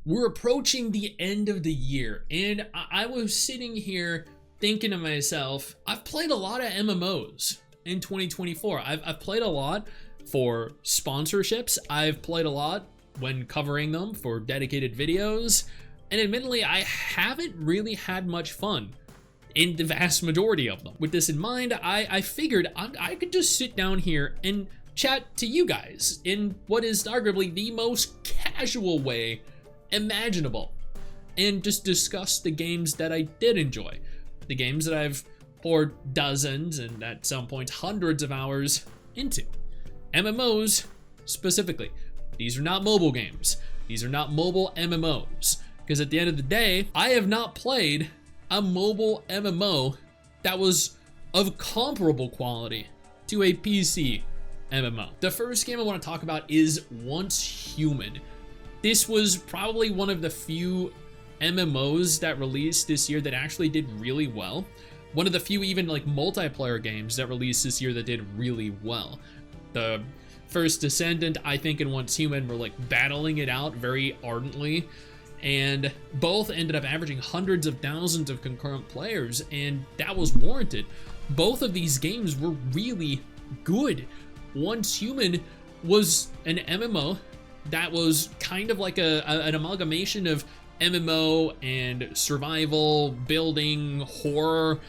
We're approaching the end of the year, and I was sitting here thinking to myself, I've played a lot of MMOs in 2024. I've played a lot for sponsorships. I've played a lot when covering them for dedicated videos, and admittedly, I haven't really had much fun in the vast majority of them. With this in mind, I figured I could just sit down here and chat to you guys in what is arguably the most casual way imaginable, and just discuss the games that I did enjoy, the games that I've poured dozens and at some points hundreds of hours into. MMOs specifically. These are not mobile games. These are not mobile MMOs, because at the end of the day, I have not played a mobile MMO that was of comparable quality to a PC MMO. The first game I want to talk about is Once Human. This was probably one of the few MMOs that released this year that actually did really well. One of the few even like multiplayer games that released this year that did really well. The first Descendant, I think, and Once Human were like battling it out very ardently, and both ended up averaging hundreds of thousands of concurrent players, and that was warranted. Both of these games were really good. Once Human was an MMO that was kind of like an amalgamation of MMO and survival, building, horror,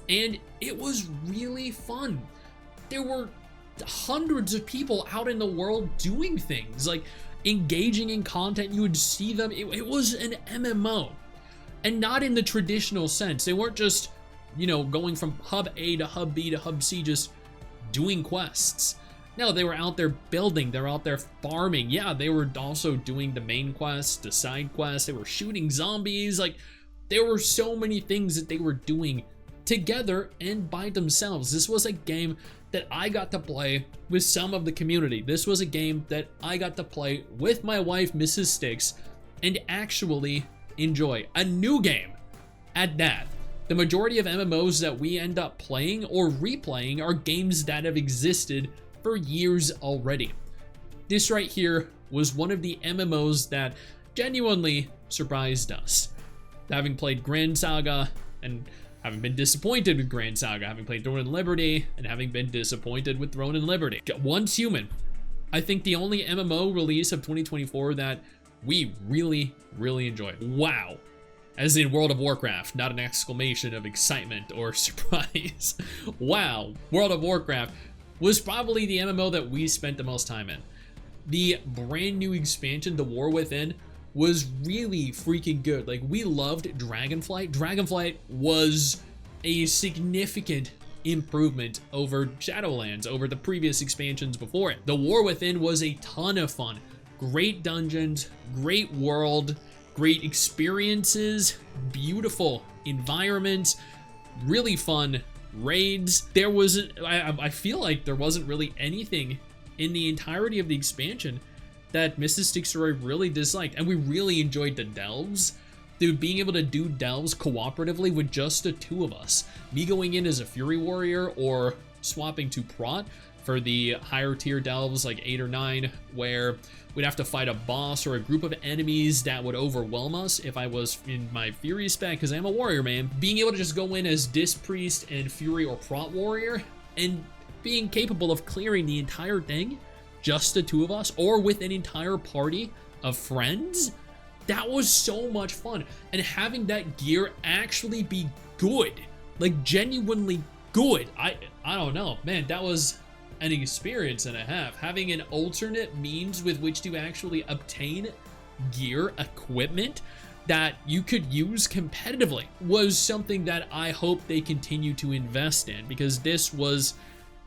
and it was really fun. There were hundreds of people out in the world doing things, like engaging in content. You would see them. It was an MMO, and not in the traditional sense. They weren't just, you know, going from hub A to hub B to hub C, just doing quests. No, they were out there building, they were out there farming. Yeah, they were also doing the main quests, the side quests, they were shooting zombies. Like, there were so many things that they were doing together and by themselves. This was a game that I got to play with some of the community. This was a game that I got to play with my wife, Mrs. STIX, and actually enjoy. A new game at that. The majority of MMOs that we end up playing or replaying are games that have existed for years already. This right here was one of the MMOs that genuinely surprised us. Having played Grand Saga and having been disappointed with Grand Saga, having played Throne and Liberty and having been disappointed with Throne and Liberty. Once Human, I think the only MMO release of 2024 that we really, really enjoyed. Wow. As in World of Warcraft, not an exclamation of excitement or surprise. Wow. World of Warcraft was probably the MMO that we spent the most time in. The brand new expansion, The War Within, was really freaking good. Like, we loved Dragonflight. Dragonflight was a significant improvement over Shadowlands, over the previous expansions before it. The War Within was a ton of fun. Great dungeons, great world, great experiences, beautiful environments, really fun raids. There wasn't, I feel like there wasn't really anything in the entirety of the expansion that Mrs. STIX really disliked, and we really enjoyed the delves. Dude, being able to do delves cooperatively with just the two of us, me going in as a Fury Warrior or swapping to Prot for the higher tier delves like 8 or 9, where we'd have to fight a boss or a group of enemies that would overwhelm us if I was in my Fury spec, because I'm a warrior, man. Being able to just go in as Disc Priest and Fury or Prot Warrior and being capable of clearing the entire thing, just the two of us, or with an entire party of friends, that was so much fun. And having that gear actually be good, like genuinely good, I don't know, man, that was an experience and a half. Having an alternate means with which to actually obtain gear, equipment that you could use competitively was something that I hope they continue to invest in, because this was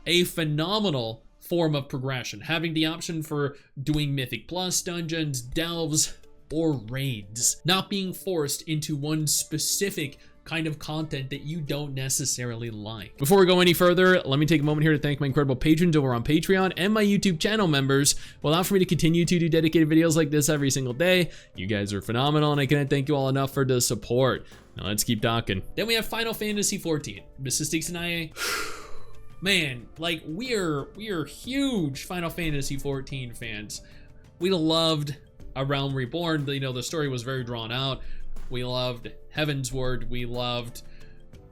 a phenomenal form of progression. Having the option for doing Mythic Plus dungeons, delves, or raids, not being forced into one specific kind of content that you don't necessarily like. Before we go any further, let me take a moment here to thank my incredible patrons over on Patreon and my YouTube channel members who allow for me to continue to do dedicated videos like this every single day. You guys are phenomenal, and I can't thank you all enough for the support. Now let's keep talking. Then we have Final Fantasy XIV. Mrs. STIX and I, man, like we are huge Final Fantasy XIV fans. We loved A Realm Reborn, you know, the story was very drawn out. We loved Heavensward, we loved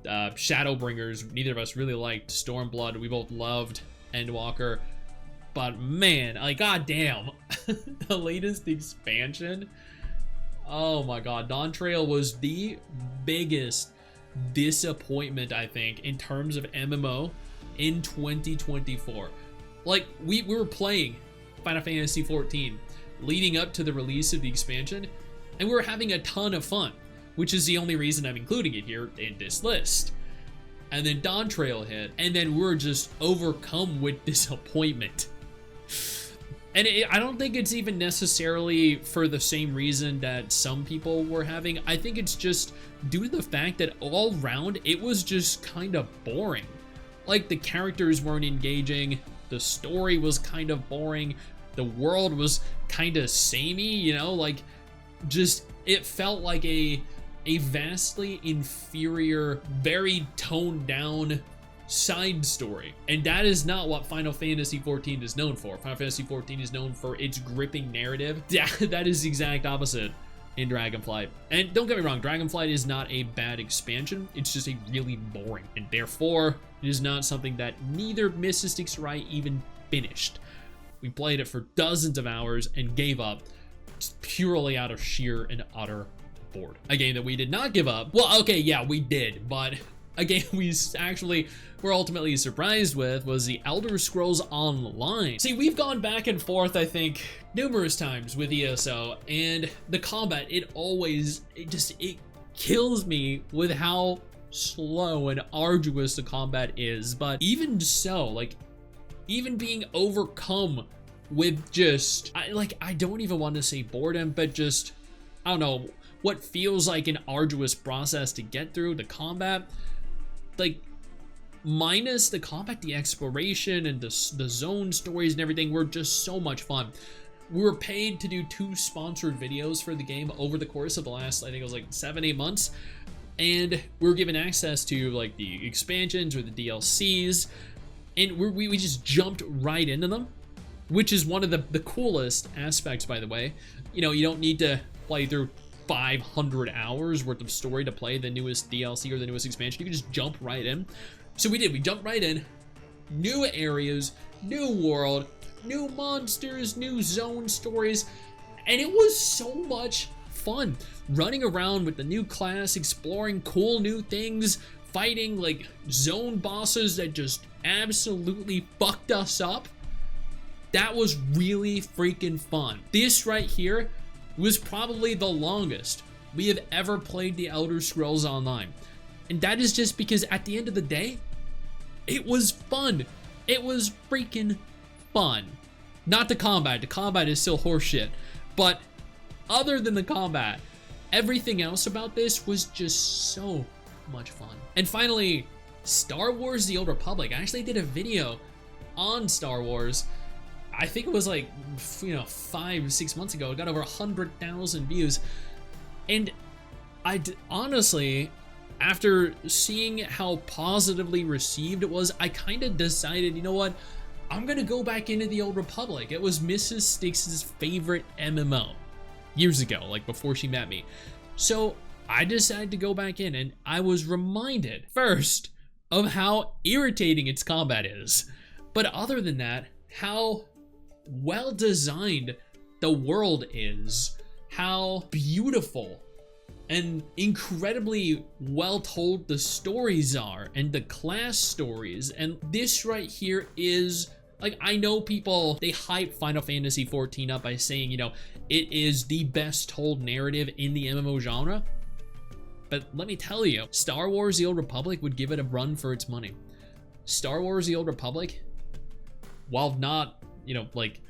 Shadowbringers. Neither of us really liked Stormblood. We both loved Endwalker. But man, like, goddamn, the latest expansion, oh my god, Dawn Trail was the biggest disappointment, I think, in terms of MMO in 2024. Like, we were playing Final Fantasy XIV leading up to the release of the expansion, and we were having a ton of fun, which is the only reason I'm including it here in this list. And then Dawn Trail hit, and then we're just overcome with disappointment. And I don't think it's even necessarily for the same reason that some people were having. I think it's just due to the fact that all around it was just kind of boring. Like, the characters weren't engaging, the story was kind of boring, the world was kind of samey, you know, like, just, it felt like a vastly inferior, very toned down side story. And that is not what Final Fantasy XIV is known for. Final Fantasy XIV is known for its gripping narrative. That is the exact opposite in Dragonflight. And don't get me wrong, Dragonflight is not a bad expansion, it's just a really boring, and therefore it is not something that neither MRSSSTIX or I even finished. We played it for dozens of hours and gave up just purely out of sheer and utter bored. A game that we did not give up, well, okay, yeah, we did, but a game we actually were ultimately surprised with was the Elder Scrolls Online. See, we've gone back and forth, I think, numerous times with ESO, and the combat, it kills me with how slow and arduous the combat is. But even so, like, even being overcome with just, I don't even want to say boredom, but just, I don't know, what feels like an arduous process to get through the combat, like, minus the combat, the exploration and the zone stories and everything were just so much fun. We were paid to do 2 sponsored videos for the game over the course of the last, I think it was like 7-8 months, and we were given access to like the expansions or the DLCs, and we just jumped right into them, which is one of the coolest aspects, by the way. You know, you don't need to play through 500 hours worth of story to play the newest DLC or the newest expansion. You can just jump right in. So we did. We jumped right in. New areas, new world, new monsters, new zone stories, and it was so much fun. Running around with the new class, exploring cool new things, fighting like zone bosses that just absolutely fucked us up. That was really freaking fun. This right here was probably the longest we have ever played the Elder Scrolls Online. And that is just because at the end of the day, it was fun. It was freaking fun. Not the combat. The combat is still horseshit. But other than the combat, everything else about this was just so much fun. And finally, Star Wars: The Old Republic. I actually did a video on Star Wars. I think it was like, 5-6 months ago. It got over 100,000 views. And honestly, after seeing how positively received it was, I kind of decided, you know what? I'm going to go back into the Old Republic. It was MRSSSTIX's favorite MMO years ago, like before she met me. So I decided to go back in, and I was reminded first of how irritating its combat is. But other than that, how well designed the world is, how beautiful and incredibly well told the stories are, and the class stories. And this right here is, like, I know people, they hype Final Fantasy XIV up by saying, you know, it is the best told narrative in the MMO genre. But let me tell you, Star Wars: The Old Republic would give it a run for its money. Star Wars: The Old Republic, while not, like,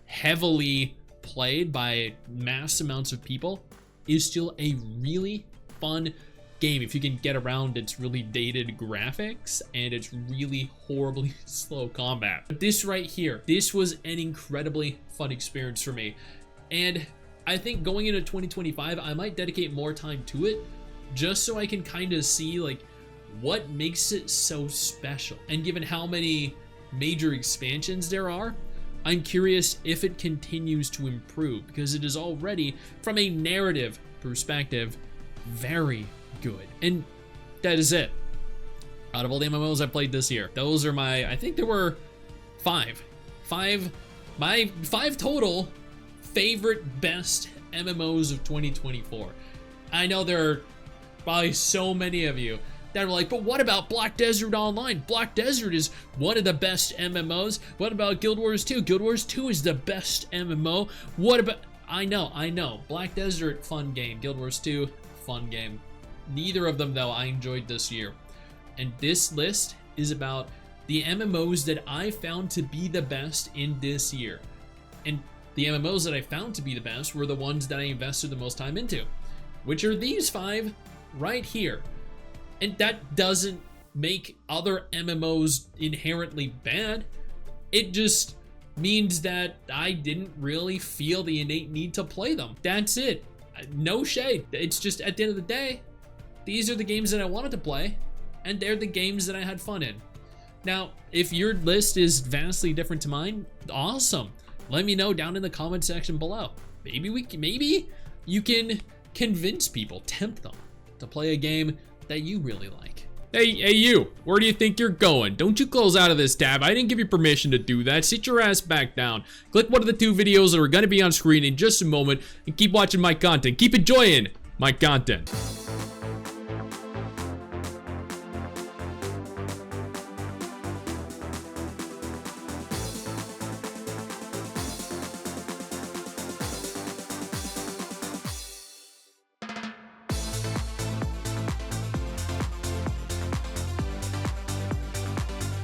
heavily played by mass amounts of people, is still a really fun game if you can get around its really dated graphics and its really horribly slow combat. But this right here, this was an incredibly fun experience for me. And I think going into 2025, I might dedicate more time to it just so I can kind of see, like, what makes it so special. And given how many major expansions there are, I'm curious if it continues to improve, because it is already, from a narrative perspective, very good. And that is it. Out of all the MMOs I played this year, those are my, I think there were my 5 total favorite best MMOs of 2024. I know there are probably so many of you that are like, but what about Black Desert Online? Black Desert is one of the best MMOs. What about Guild Wars 2? Guild Wars 2 is the best MMO. What about... I know. Black Desert, fun game. Guild Wars 2, fun game. Neither of them, though, I enjoyed this year. And this list is about the MMOs that I found to be the best in this year. And the MMOs that I found to be the best were the ones that I invested the most time into, which are these 5 right here. And that doesn't make other MMOs inherently bad. It just means that I didn't really feel the innate need to play them. That's it. No shade. It's just, at the end of the day, these are the games that I wanted to play, and they're the games that I had fun in. Now, if your list is vastly different to mine, awesome. Let me know down in the comment section below. Maybe you can convince people, tempt them to play a game that you really like. Hey you, where do you think you're going? Don't you close out of this tab. I didn't give you permission to do that. Sit your ass back down. Click one of the 2 videos that are gonna be on screen in just a moment and keep watching my content. Keep enjoying my content.